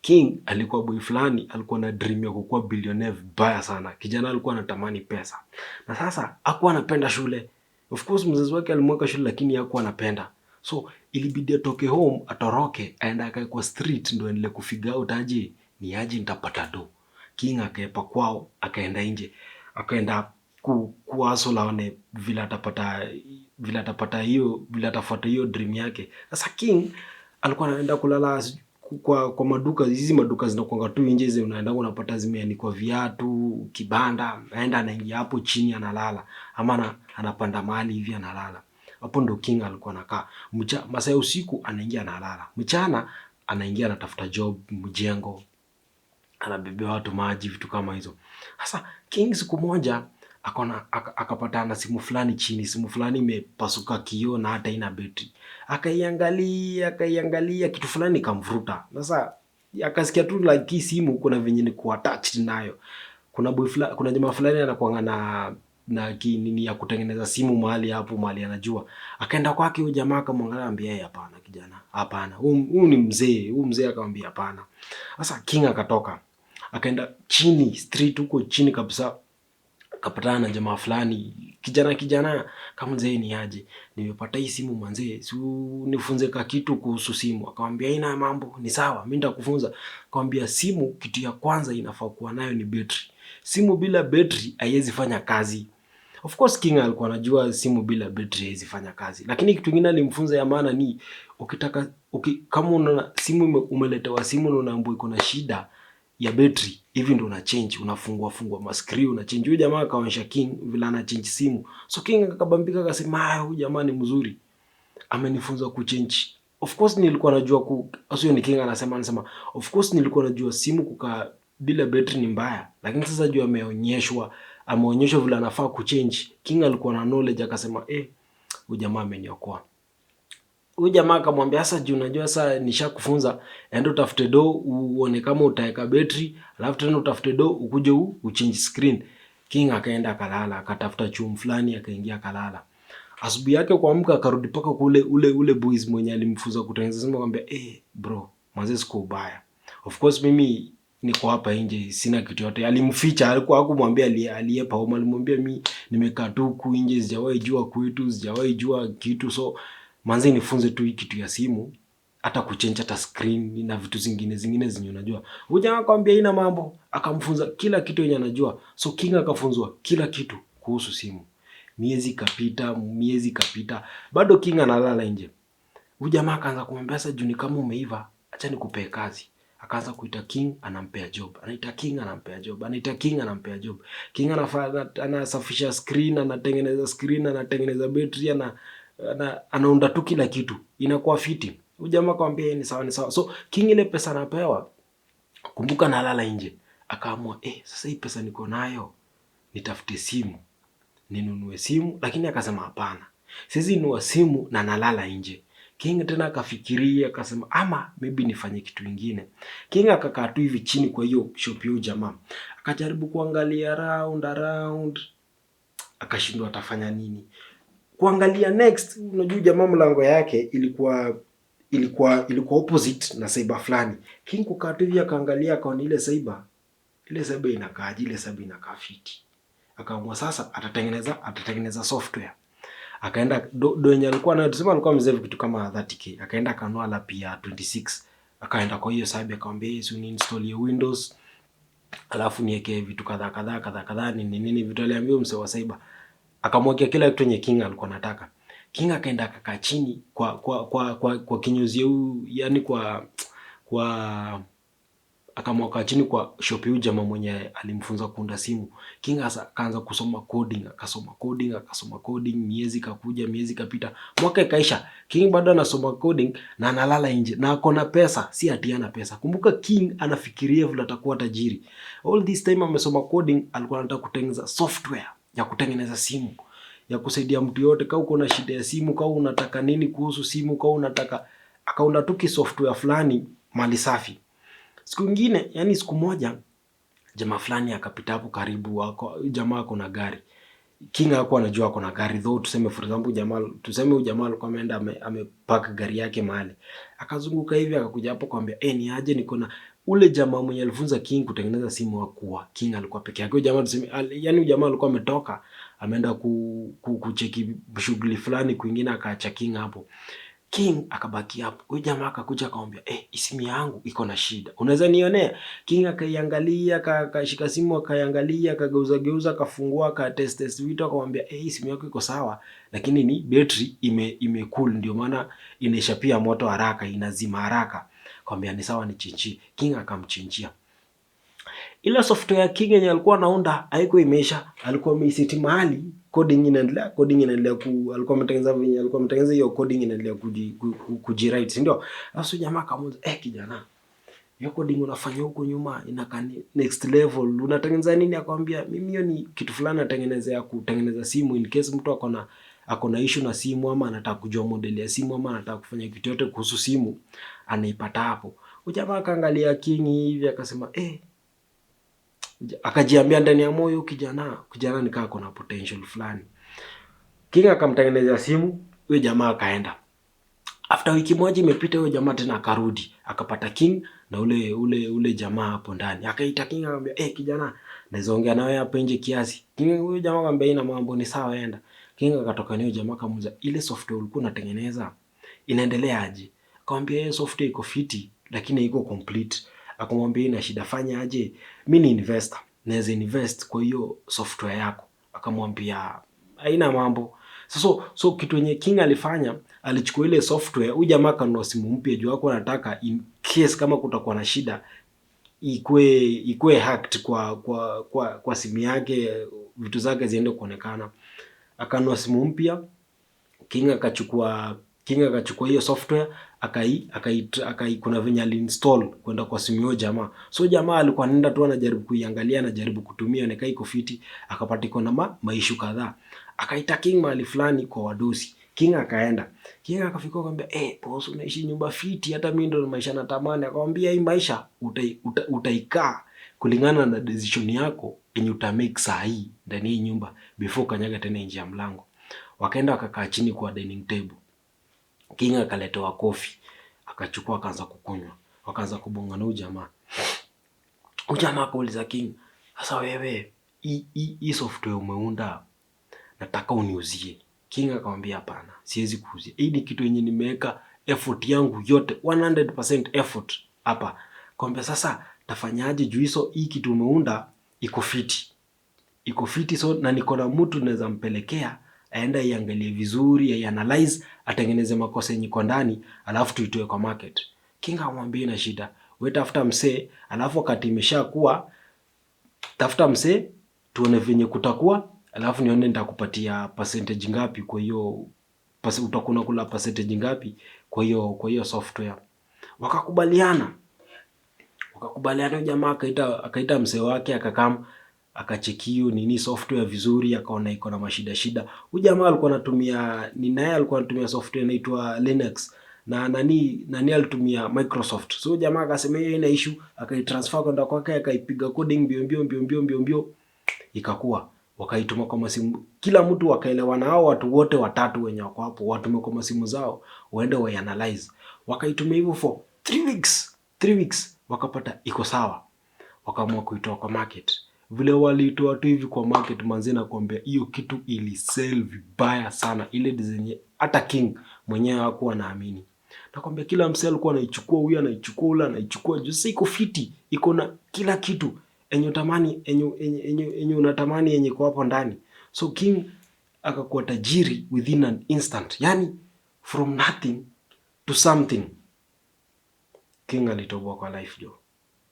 King alikuwa boy fulani, alikuwa na dream ya kukuwa billionaire vibaya sana. Kijana alikuwa anatamani pesa. Na sasa hakuwa anapenda shule. Of course mzazi wake alimweka shule lakini hakuwa anapenda. So ilibidi atoke home, atoroke, aenda akae kwa street ndio endelee kufigure out aje ni aje nitapata do. King akaepa kwao, akaenda nje. Akaenda kuhustle aone vile atafuata hiyo dream yake. Sasa King alikuwa anaenda kulala kwa maduka, hizi maduka zinakuanga tu nje hizo, unaenda unapata zimeanikwa viatu, kibanda, aenda anaingia hapo chini analala, ama anapanda mahali hivi analala. Hapo ndo King alikuwa anakaa. Masaa ya usiku anaingia analala. Mchana anaingia anatafuta job mjengo, anabebea watu maji, vitu kama hizo. Sasa King siku moja akapata na simu fulani chini, simu fulani imepasuka kioo na hata ina betri. Akaiangalia kitu fulani kamvuruta. Sasa akasikia tu like hii simu kuna venye ni attached nayo. Kuna jamaa fulani anakuanga na nini ya kutengeneza simu mahali hapo mahali anajua. Akaenda kwake huyo jamaa akamwangalia, ambia yeye hapana kijana. Hapana. Huyu ni mzee. Huyu mzee akamwambia hapana. Sasa King akatoka. Akaenda chini street huko chini kabisa, akapatana na jamaa fulani, kijana kama mzee, ni aje, nimepata hii simu manzee, si nifunze ka kitu kuhusu simu. Akamwambia ina mambo, ni sawa, mimi nitakufunza. Akamwambia simu kitu ya kwanza inafaa kuwa nayo ni betri. Simu bila betri haiwezi fanya kazi. Of course King alikuwa anajua simu bila betri haiwezi fanya kazi, lakini kitu kingine alimfunza ya maana ni kama una simu umeletewa simu na unaambiwa iko na shida ya betri, hivi ndo una change, unafungua ma screen una change. Huyu jamaa akaonyesha King vile ana change simu. So King akabambika akasema, huyu jamaa ni mzuri, amenifunza ku change. Of course nilikuwa najua sio ni King anasema of course nilikuwa najua simu kukaa bila betri ni mbaya, lakini sasa juu ameonyeshwa vile anafaa ku change. King alikuwa na knowledge akasema, huyu jamaa ameniokoa. Huyu jamaa akamwambia, sasa juu unajua sasa nishakufunza, enda utafute do uone kama utaweka betri, alafu tena utafute do ukuje uchange screen. King akaenda akalala, akatafuta chuo fulani akaingia akalala. Asubuhi yake kuamka akarudi paka kule ule boys mwenye alimfunza kutengeneza simu, akamwambia, bro, manze siko ubaya. Of course mimi niko hapa nje sina kitu yote. Alimficha, alikuwa hakumwambia aliyepa home, alimwambia mimi nimekaa tu huku nje, sijawahi jua kwetu, sijawahi jua kitu, so manze nifunze tu hii kitu ya simu, hata kuchange hata screen na vitu zingine zenye unajua. Huyu jamaa akamwambia ina mambo, akamfunza kila kitu yenye anajua. So King akafunzwa kila kitu kuhusu simu. Miezi kapita, bado King analala nje. Huyu jamaa akaanza kumwambia, sasa juni kama umeiva, acha nikupee kazi. Akaanza kuita King, anampea job. Anaita King, anampea job. Anaita King, anampea job. King anasafisha screen, anatengeneza screen, anatengeneza betri, anaunda tu kila kitu. Inakuwa fiti. Huyu jamaa akamwambia ni sawa ni sawa. So King ile pesa anapewa, kumbuka nalala nje. Akaamua, sasa hii pesa niko nayo, nitafute simu, ninunue simu. Lakini akasema hapana, siwezi nunua simu na nalala nje. King tena akafikiria akasema, ama maybe nifanye kitu kingine. King akakaa tu hivi chini kwa hiyo shop ya jamaa, akajaribu kuangalia around, akashindwa atafanya nini. Kuangalia next, unajua jamaa mlango yake ilikuwa opposite na cyber fulani. King kukaa tu hivi akaangalia, akaona ile cyber inakaaje, ile cyber inakaa fiti. Akaamua sasa atatengeneza software. Akaenda do yenye alikuwa nayo, tuseme alikuwa mzee kitu kama 30k. Akaenda akanunua laptop ya 26. Akaenda kwa hiyo cyber akamwambia, ni install ya Windows, alafu niweke vitu kadhaa nini vitu aliambiwa mzee wa cyber. Akamwekea kila kitu yenye King alikuwa anataka. King akaenda akakaa chini kwa kinyozi huu, yani kwa akamweka chini kwa shop huyu jamaa mwenye alimfunza kuunda simu. King akaanza kusoma coding, miezi kakuja, miezi kapita, mwaka ikaisha. King bado anasoma coding na analala nje na akona pesa, si ati hana pesa. Kumbuka King anafikiria vile atakuwa tajiri. All this time amesoma coding, alikuwa anataka kutengeneza software ya kutengeneza simu, ya kusaidia mtu yote. Kama uko na shida ya simu, kama unataka nini kuhusu simu, kama unataka, akaunda tu software fulani mali safi. Siku moja jamaa fulani akapita hapo karibu, jamaa ako na gari. King hakuwa anajua ako na gari, though tuseme for example huyu jamaa alikuwa ameenda amepark gari yake mahali. Akazunguka hivi akakuja hapo akamwambia, ni aje niko na ule jamaa mwenye alifunza King kutengeneza simu hakuwa King, alikuwa peke yake. Jamaa tuseme, yani jamaa alikuwa ametoka ameenda kucheki shughuli fulani kwingine, akaacha King hapo. King akabaki hapo. Huyo jamaa akakuja akamwambia, simu yangu iko na shida, unaweza nionea? King akaiangalia, akashika simu akaiangalia, akageuza geuza, akafungua, akatest vitu, akamwambia, simu yako iko sawa, lakini ni battery ime cool, ndio maana inaisha pia moto haraka, inazima haraka. Akamwambia ni sawa, ni chinchi. King akamchinjia. Ile software ya King yenye alikuwa anaunda haiko imeisha, alikuwa ameiseti mahali, coding inaendelea alikuwa ametengeneza hiyo coding inaendelea kujirite, si ndio? Sasa jamaa akamuuliza, kijana, hiyo coding unafanya huko nyuma inakaa next level, unatengeneza nini? Akamwambia, mimi hiyo ni kitu fulani natengeneza kutengeneza simu, in case mtu ako na issue na simu, ama anataka kujua model ya simu, ama anataka kufanya kitu yote kuhusu simu, anaipata hapo. Jamaa akaangalia King hivi akasema, akajiambia ndani ya moyo, kijana nikaa kuna potential fulani. King akamtengenezea simu, huyo jamaa akaenda. After wiki moja imepita, huyo jamaa tena akarudi, akapata King na ule jamaa hapo ndani. Akaita King akamwambia, kijana, naweza ongea nawe hapo nje kiasi? King, huyo jamaa akamwambia, ina mambo, ni sawa, enda. King akatoka nayo, jamaa akamuuliza, ile software ulikuwa unatengeneza inaendelea aje? Akamwambia, hiyo software iko fiti lakini iko complete. Akamwambia, ina shida, fanya aje? Mimi ni investor, naweza invest kwa hiyo software yako. Akamwambia, haina mambo. So kitu yenye King alifanya, alichukua ile software, huyu jamaa kanunua simu mpya juu yako, anataka in case kama kutakuwa na shida ikue hacked kwa simu yake, vitu zake ziende kuonekana. Akanunua simu mpya. King akachukua hiyo software kuna venye install kwenda kwa simu hiyo jamaa. So jamaa alikuwa anaenda tu anajaribu kuiangalia, anajaribu kutumia, na iko fiti, akapata iko na maishu kadhaa. Akaita King mahali fulani kwa wadosi. King akaenda. King akafika akamwambia, boss, unaishi nyumba fiti, hata mimi ndo maisha natamani. Akamwambia, hii maisha utaikaa kulingana na decision yako yenye utamake saa hii ndani hii nyumba before kanyaga tena nje ya mlango. Wakaenda wakakaa chini kwa dining table. King akaletewa coffee, akachukua akaanza kukunywa. Wakaanza kubonga na jamaa. Jamaa akauliza King, sasa wewe hii software umeunda nataka uniuzie. King akamwambia, hapana, siwezi kuuzia. Hii ni kitu yenye nimeweka effort yangu yote, 100% effort hapa. Akamwambia, sasa tafanyaje juu hizo hii kitu umeunda iko fiti, so na niko na mtu naweza mpelekea aenda iangalie vizuri, aianalyze, atengeneze makosa yenye kwa ndani, alafu tuitoe kwa market. King amwambia, ina shida, wewe tafuta msee, alafu wakati imeshakuwa tafuta msee, tuone venye kutakuwa, alafu nione nitakupatia percentage ngapi kwa hiyo utakuwa kula percentage ngapi kwa hiyo software. Wakakubaliana jamaa akaita msee wake, akachekio nini software vizuri, akaona iko na mashida. Huyu jamaa alikuwa anatumia software inaitwa Linux, na nani alitumia Microsoft. So jamaa akasema hiyo ina issue, akaitransfer kwenda kwake, akaipiga coding mbio, ikakuwa. Wakaituma kwa masimu, kila mtu wakaelewana, hao watu wote watatu wenye wako hapo watume kwa masimu zao waende waanalyze. Wakaitumia hivyo for 3 weeks, wakapata iko sawa. Wakaamua kuitoa kwa market. Vile walitoa tu hivi kwa market, manzi na kuambia hiyo kitu ilisell vibaya sana, ile design hata King mwenyewe hakuwa anaamini. Nakwambia kila msee alikuwa anaichukua, huyu anaichukua, ule anaichukua, juu sasa iko fiti, iko na kila kitu enye unatamani yenye kwa hapo ndani. So King akakuwa tajiri within an instant, yani from nothing to something. King alitoboa kwa life jo.